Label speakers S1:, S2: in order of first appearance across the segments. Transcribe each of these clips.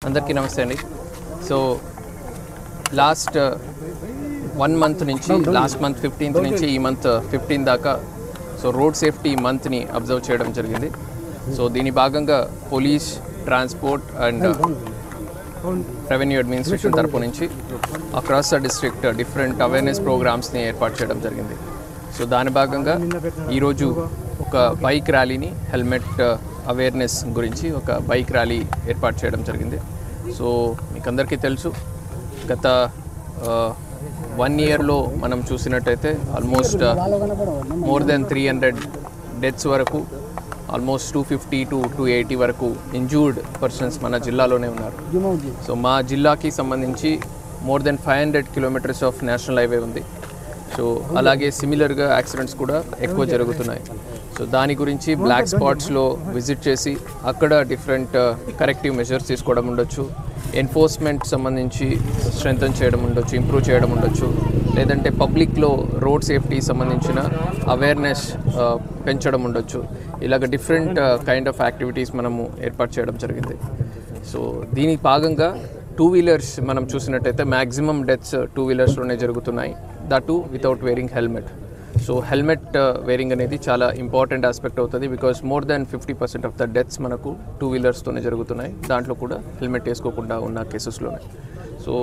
S1: అందరికీ నమస్తే అండి. సో లాస్ట్ 1 మంత్ నుంచి లాస్ట్ మంత్ 15th నుంచి ఈ మంత్ 15 దాకా సో రోడ్ సేఫ్టీ మంత్ని అబ్జర్వ్ చేయడం జరిగింది. సో దీని భాగంగా police, transport and revenue administration తరపు నుంచి across the district different awareness ప్రోగ్రామ్స్ని ఏర్పాటు చేయడం జరిగింది. సో దాని భాగంగా ఈరోజు ఒక బైక్ ర్యాలీని, హెల్మెట్ అవేర్నెస్ గురించి ఒక బైక్ ర్యాలీ ఏర్పాటు చేయడం జరిగింది. సో మీకు అందరికీ తెలుసు, గత 1 yearలో మనం చూసినట్టయితే ఆల్మోస్ట్ మోర్ దెన్ 300 డెత్స్ వరకు, ఆల్మోస్ట్ 250 to 280 వరకు ఇంజూర్డ్ పర్సన్స్ మన జిల్లాలోనే ఉన్నారు. సో మా జిల్లాకి సంబంధించి more than 500 kilometers of national highway ఉంది. సో అలాగే సిమిలర్గా యాక్సిడెంట్స్ కూడా ఎక్కువ జరుగుతున్నాయి. సో దాని గురించి బ్లాక్ స్పాట్స్లో విజిట్ చేసి అక్కడ డిఫరెంట్ కరెక్టివ్ మెజర్స్ తీసుకోవడం ఉండొచ్చు, ఎన్ఫోర్స్మెంట్ సంబంధించి స్ట్రెంథన్ చేయడం ఉండొచ్చు, ఇంప్రూవ్ చేయడం ఉండొచ్చు, లేదంటే పబ్లిక్లో రోడ్ సేఫ్టీ సంబంధించిన అవేర్నెస్ పెంచడం ఉండొచ్చు. ఇలాగ డిఫరెంట్ కైండ్ ఆఫ్ యాక్టివిటీస్ మనము ఏర్పాటు చేయడం జరిగింది. సో దీనికి భాగంగా 2-wheelers మనం చూసినట్టయితే మ్యాక్సిమం డెత్స్ 2-wheelersలోనే జరుగుతున్నాయి, that without wearing helmet. So helmet wearing అనేది చాలా ఇంపార్టెంట్ ఆస్పెక్ట్ అవుతుంది, because more than 50% of the deaths మనకు 2-wheelersతోనే జరుగుతున్నాయి, దాంట్లో కూడా హెల్మెట్ వేసుకోకుండా ఉన్న కేసెస్లోనే. So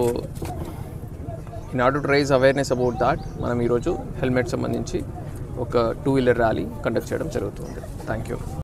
S1: in order to raise awareness about that మనం ఈరోజు హెల్మెట్ సంబంధించి ఒక 2-wheeler ర్యాలీ కండక్ట్ చేయడం జరుగుతుంది. Thank you.